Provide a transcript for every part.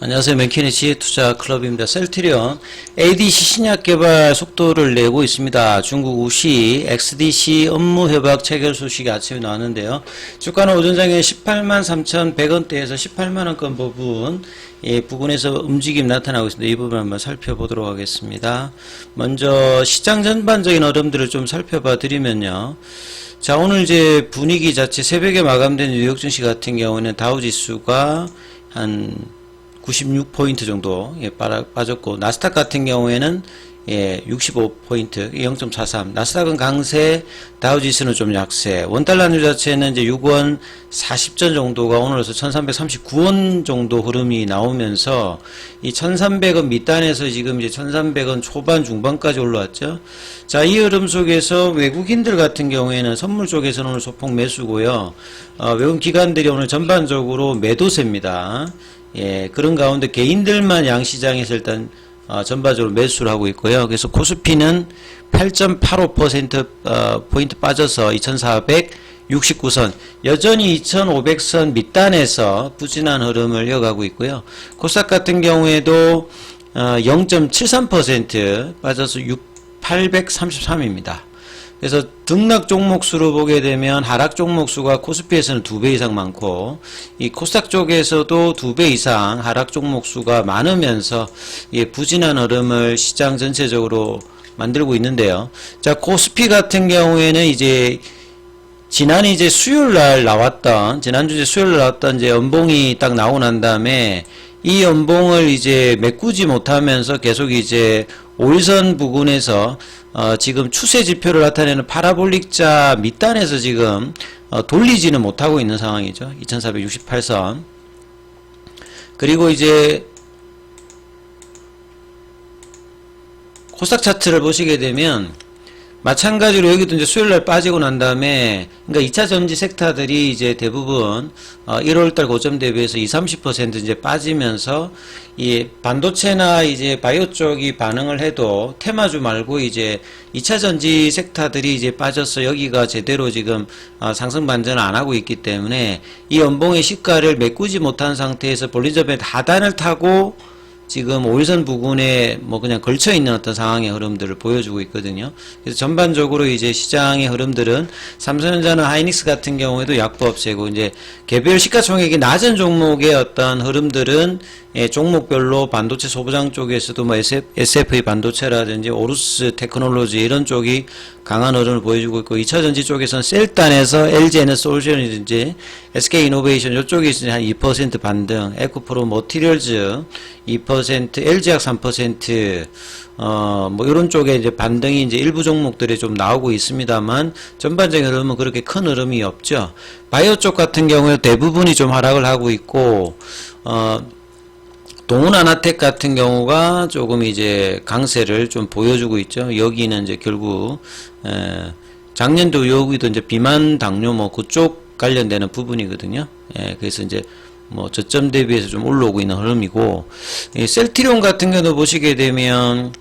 안녕하세요. 맨키니치 투자클럽입니다. 셀트리온 ADC 신약 개발 속도를 내고 있습니다. 중국 우시 XDC 업무 협약 체결 소식이 아침에 나왔는데요. 주가는 오전장에 183,100원대에서 18만원권 부분에서 움직임이 나타나고 있습니다. 이 부분 한번 살펴보도록 하겠습니다. 먼저 시장 전반적인 흐름들을 좀 살펴봐 드리면요. 자, 오늘 이제 분위기 자체 새벽에 마감된 뉴욕 증시 같은 경우는 다우지수가 한 96포인트 정도 빠졌고, 나스닥 같은 경우에는 65포인트 0.43. 나스닥은 강세, 다우지수는 좀 약세. 원달러 환율 자체는 이제 6원 40전 정도가 오늘로서 1339원 정도 흐름이 나오면서 이 1300원 밑단에서 지금 이제 1300원 초반 중반까지 올라왔죠. 자, 이 흐름 속에서 외국인들 같은 경우에는 선물 쪽에서는 오늘 소폭 매수고요. 외국 기관들이 오늘 전반적으로 매도세입니다. 그런 가운데 개인들만 양시장에서 일단 전반적으로 매수를 하고 있고요. 그래서 코스피는 8.85% 포인트 빠져서 2469선, 여전히 2500선 밑단에서 부진한 흐름을 이어가고 있고요. 코스닥 같은 경우에도 0.73% 빠져서 833입니다. 그래서 등락 종목 수로 보게 되면 하락 종목 수가 코스피에서는 2배 이상 많고, 이 코스닥 쪽에서도 2배 이상 하락 종목 수가 많으면서 부진한 흐름을 시장 전체적으로 만들고 있는데요. 자, 코스피 같은 경우에는 이제 지난주 이제 수요일 날 나왔던 이제 연봉이 딱 나오고 난 다음에 이 연봉을 이제 메꾸지 못하면서 계속 이제 5일선 부근에서 지금 추세 지표를 나타내는 파라볼릭자 밑단에서 지금 돌리지는 못하고 있는 상황이죠. 2468선. 그리고 이제 코스닥 차트를 보시게 되면 마찬가지로 여기도 이제 수요일날 빠지고 난 다음에, 그러니까 2차 전지 섹터들이 이제 대부분 1월달 고점 대비해서 20-30% 이제 빠지면서 이 반도체나 이제 바이오 쪽이 반응을 해도 테마주 말고 이제 2차 전지 섹터들이 이제 빠져서 여기가 제대로 지금 상승 반전을 안 하고 있기 때문에 이 연봉의 시가를 메꾸지 못한 상태에서 볼린저밴드 하단을 타고 지금 5일선 부근에 뭐 그냥 걸쳐있는 어떤 상황의 흐름들을 보여주고 있거든요. 그래서 전반적으로 이제 시장의 흐름들은 삼성전자나 하이닉스 같은 경우에도 약보합세고, 이제 개별 시가총액이 낮은 종목의 어떤 흐름들은 종목별로 반도체 소부장 쪽에서도 뭐 SFE 반도체라든지 오루스 테크놀로지 이런 쪽이 강한 흐름을 보여주고 있고, 2차전지 쪽에서는 셀단에서 LG에너솔루션이든지 SK이노베이션 이쪽이 한 2% 반등, 에코프로 머티리얼즈 2%, LG학 3%, 뭐 이런 쪽에 이제 반등이 이제 일부 종목들이 좀 나오고 있습니다만 전반적인 흐름은 그렇게 큰 흐름이 없죠. 바이오 쪽 같은 경우에 대부분이 좀 하락을 하고 있고, 동훈아나텍 같은 경우가 조금 이제 강세를 좀 보여주고 있죠. 여기는 이제 결국 작년도 여기도 이제 비만 당뇨 뭐 그쪽 관련되는 부분이거든요. 그래서 이제 뭐 저점 대비해서 좀 올라오고 있는 흐름이고, 셀트리온 같은 경우도 보시게 되면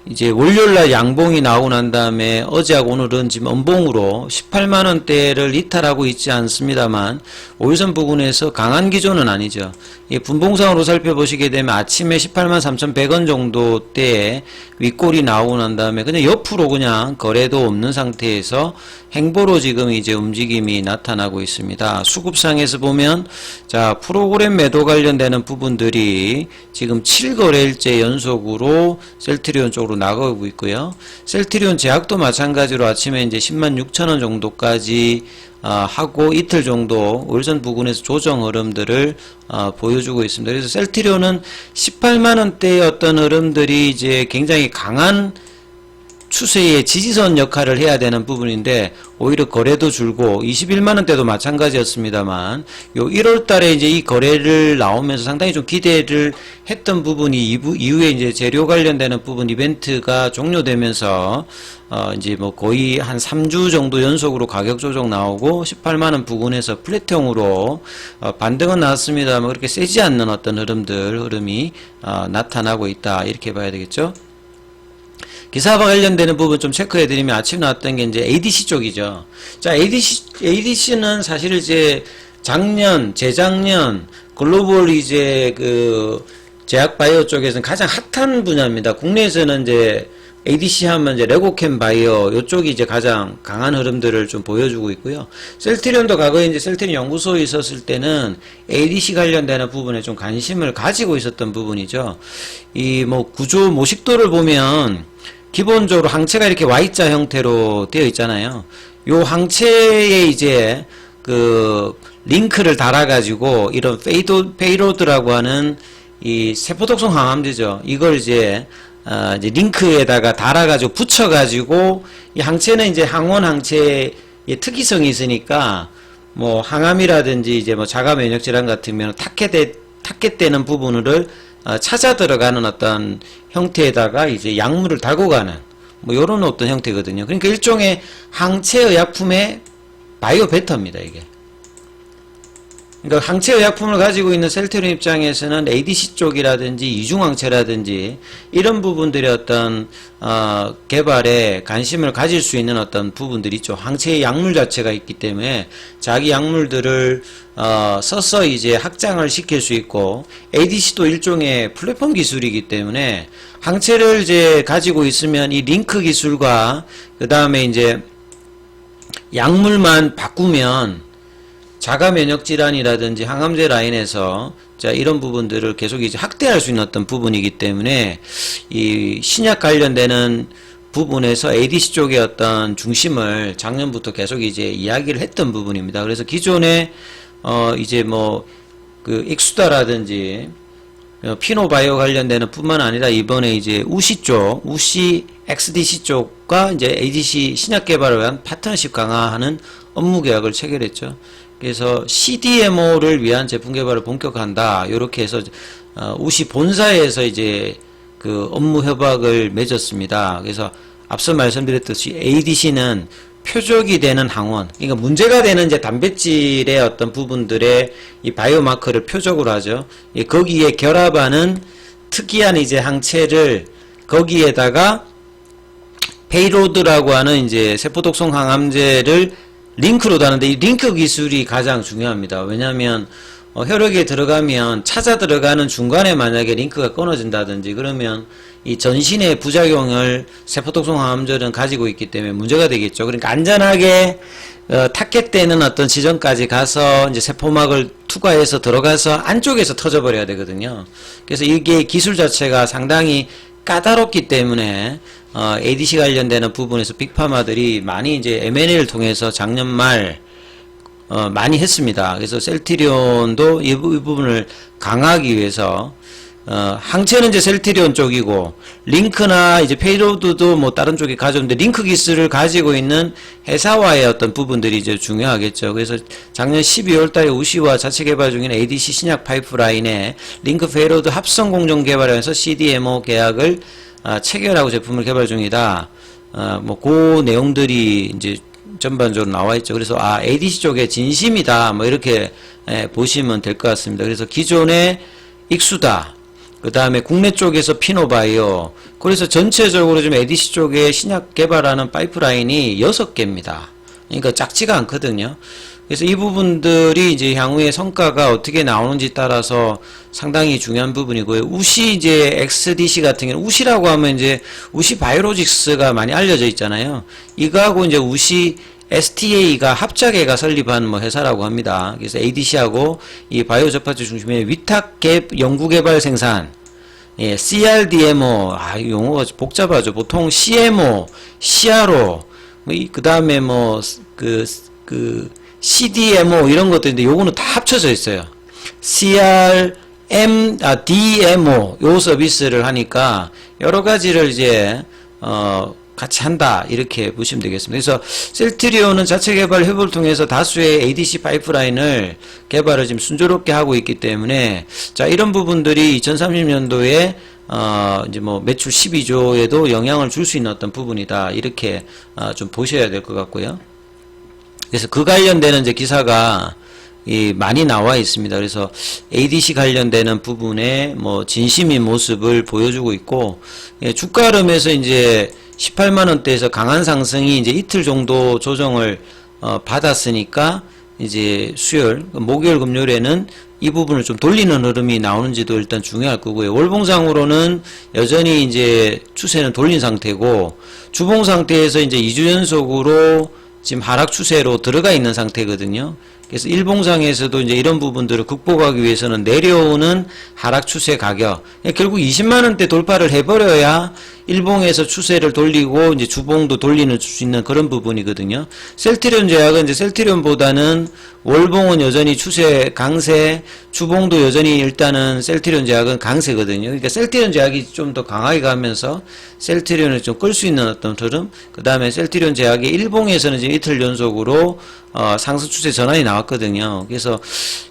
이제 월요일날 양봉이 나오고 난 다음에 어제하고 오늘은 지금 연봉으로 18만원대를 이탈하고 있지 않습니다만 5일선 부근에서 강한 기조는 아니죠. 이 분봉상으로 살펴보시게 되면 아침에 183,100원 정도 대에 윗골이 나오고 난 다음에 그냥 옆으로 그냥 거래도 없는 상태에서 행보로 지금 이제 움직임이 나타나고 있습니다. 수급상에서 보면 자, 프로그램 매도 관련되는 부분들이 지금 7거래일째 연속으로 셀트리온 쪽으로 나가고 있고요. 셀트리온 제약도 마찬가지로 아침에 이제 106,000원 정도까지 하고 이틀 정도 월선 부근에서 조정 흐름들을 보여주고 있습니다. 그래서 셀트리온은 18만원대의 어떤 흐름들이 이제 굉장히 강한 추세의 지지선 역할을 해야 되는 부분인데 오히려 거래도 줄고, 21만원대도 마찬가지였습니다만 요 1월달에 이제 이 거래를 나오면서 상당히 좀 기대를 했던 부분이 이후에 이제 재료 관련되는 부분 이벤트가 종료되면서 이제 뭐 거의 한 3주 정도 연속으로 가격 조정 나오고 18만원 부근에서 플랫형으로 반등은 나왔습니다만 그렇게 세지 않는 어떤 흐름이 나타나고 있다, 이렇게 봐야 되겠죠. 기사와 관련되는 부분 좀 체크해드리면 아침에 나왔던 게 이제 ADC 쪽이죠. 자, ADC는 사실 이제 재작년, 글로벌 이제 그 제약 바이오 쪽에서는 가장 핫한 분야입니다. 국내에서는 이제 ADC 하면 이제 레고캠 바이오 요쪽이 이제 가장 강한 흐름들을 좀 보여주고 있고요. 셀트리온도 과거에 이제 셀트리온 연구소에 있었을 때는 ADC 관련되는 부분에 좀 관심을 가지고 있었던 부분이죠. 이 뭐 구조 모식도를 보면 기본적으로 항체가 이렇게 Y자 형태로 되어 있잖아요. 요 항체에 이제 그 링크를 달아가지고 이런 페이로드라고 하는 이 세포독성 항암제죠. 이걸 이제 이제 링크에다가 달아가지고 붙여가지고 이 항체는 이제 항원 항체의 특이성이 있으니까 뭐 항암이라든지 이제 뭐 자가 면역 질환 같으면 타겟되는 부분을 찾아 들어가는 어떤 형태에다가 이제 약물을 달고 가는 뭐 요런 어떤 형태거든요. 그러니까 일종의 항체 의약품의 바이오 베터입니다, 이게. 그러니까 항체 의약품을 가지고 있는 셀트리온 입장에서는 ADC 쪽이라든지 이중항체라든지 이런 부분들의 어떤 개발에 관심을 가질 수 있는 어떤 부분들이 있죠. 항체의 약물 자체가 있기 때문에 자기 약물들을 써서 이제 확장을 시킬 수 있고, ADC도 일종의 플랫폼 기술이기 때문에 항체를 이제 가지고 있으면 이 링크 기술과 그 다음에 이제 약물만 바꾸면 자가 면역 질환이라든지 항암제 라인에서 자 이런 부분들을 계속 이제 확대할 수 있는 어떤 부분이기 때문에 이 신약 관련되는 부분에서 ADC 쪽의 어떤 중심을 작년부터 계속 이제 이야기를 했던 부분입니다. 그래서 기존에 이제 뭐 그 익수다라든지 피노바이오 관련되는 뿐만 아니라 이번에 이제 우시 XDC 쪽과 이제 ADC 신약 개발을 위한 파트너십 강화하는 업무 계약을 체결했죠. 그래서 CDMO를 위한 제품 개발을 본격화한다. 이렇게 해서 우시 본사에서 이제 그 업무 협약을 맺었습니다. 그래서 앞서 말씀드렸듯이 ADC는 표적이 되는 항원, 그러니까 문제가 되는 이제 단백질의 어떤 부분들의 이 바이오마커를 표적으로 하죠. 거기에 결합하는 특이한 이제 항체를 거기에다가 페이로드라고 하는 이제 세포독성 항암제를 링크로 다는데 이 링크 기술이 가장 중요합니다. 왜냐하면 혈액에 들어가면 찾아 들어가는 중간에 만약에 링크가 끊어진다든지 그러면 이 전신의 부작용을 세포독성 항암제는 가지고 있기 때문에 문제가 되겠죠. 그러니까 안전하게 타겟되는 어떤 지점까지 가서 이제 세포막을 투과해서 들어가서 안쪽에서 터져버려야 되거든요. 그래서 이게 기술 자체가 상당히 까다롭기 때문에 ADC 관련되는 부분에서 빅파마들이 많이 이제 M&A를 통해서 작년 말 많이 했습니다. 그래서 셀트리온도 이 부분을 강화하기 위해서 항체는 이제 셀트리온 쪽이고 링크나 이제 페이로드도 뭐 다른 쪽에 가져오는데 링크 기술을 가지고 있는 회사와의 어떤 부분들이 이제 중요하겠죠. 그래서 작년 12월 달에 우시와 자체 개발 중인 ADC 신약 파이프라인에 링크 페이로드 합성 공정 개발하면서 CDMO 계약을 체결하고 제품을 개발 중이다. 뭐 그 내용들이 이제 전반적으로 나와 있죠. 그래서 ADC 쪽에 진심이다. 뭐 이렇게 보시면 될 것 같습니다. 그래서 기존의 익수다. 그 다음에 국내 쪽에서 피노바이오. 그래서 전체적으로 좀 ADC 쪽에 신약 개발하는 파이프라인이 6개입니다. 그러니까 작지가 않거든요. 그래서 이 부분들이 이제 향후의 성과가 어떻게 나오는지 따라서 상당히 중요한 부분이고요. 우시 이제 XDC 같은 경우는 우시라고 하면 이제 우시 바이오로직스가 많이 알려져 있잖아요. 이거하고 이제 우시 STA가 합작해가 설립한 뭐 회사라고 합니다. 그래서 ADC하고 이 바이오 접합체 중심의 위탁 연구개발 생산, CRDMO, 용어가 복잡하죠. 보통 CMO, CRO, 그 다음에 뭐 CDMO 이런 것들인데 요거는 다 합쳐져 있어요. DMO 요 서비스를 하니까 여러 가지를 이제 같이 한다 이렇게 보시면 되겠습니다. 그래서 셀트리온은 자체 개발 협업을 통해서 다수의 ADC 파이프라인을 개발을 지금 순조롭게 하고 있기 때문에 자 이런 부분들이 2030년도에 이제 뭐 매출 12조에도 영향을 줄 수 있는 어떤 부분이다 이렇게 좀 보셔야 될 것 같고요. 그래서 그 관련되는 이제 기사가 많이 나와 있습니다. 그래서 ADC 관련되는 부분에 뭐 진심인 모습을 보여주고 있고 주가 흐름에서 이제 18만원대에서 강한 상승이 이제 이틀 정도 조정을 받았으니까 이제 수요일, 목요일, 금요일에는 이 부분을 좀 돌리는 흐름이 나오는지도 일단 중요할 거고요. 월봉상으로는 여전히 이제 추세는 돌린 상태고, 주봉 상태에서 이제 2주 연속으로 지금 하락 추세로 들어가 있는 상태거든요. 그래서 일봉상에서도 이제 이런 부분들을 극복하기 위해서는 내려오는 하락 추세 가격, 결국 20만원대 돌파를 해버려야 일봉에서 추세를 돌리고 이제 주봉도 돌리는 수 있는 그런 부분이거든요. 셀트리온 제약은 이제 셀트리온보다는 월봉은 여전히 추세 강세, 주봉도 여전히 일단은 셀트리온 제약은 강세거든요. 그러니까 셀트리온 제약이 좀 더 강하게 가면서 셀트리온을 좀 끌 수 있는 어떤 흐름, 그 다음에 셀트리온 제약이 일봉에서는 지금 이틀 연속으로 상승 추세 전환이 나왔거든요. 그래서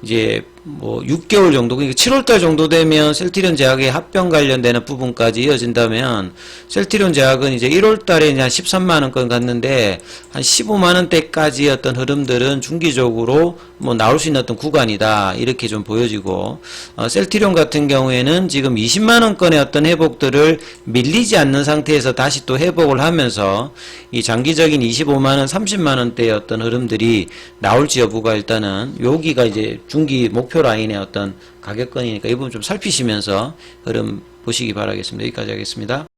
이제 뭐 6개월 정도, 그러니까 7월달 정도 되면 셀트리온 제약의 합병 관련되는 부분까지 이어진다면, 셀트리온 제약은 이제 1월달에 한 13만원권 갔는데 한 15만원대까지 어떤 흐름들은 중기적으로 뭐 나올 수 있는 어떤 구간이다, 이렇게 좀 보여지고, 셀트리온 같은 경우에는 지금 20만원권의 어떤 회복들을 밀리지 않는 상태에서 다시 또 회복을 하면서 이 장기적인 25만원, 30만원대의 어떤 흐름들이 나올지 여부가 일단은 여기가 이제 중기 목표 라인의 어떤 가격권이니까 이 부분 좀 살피시면서 흐름 보시기 바라겠습니다. 여기까지 하겠습니다.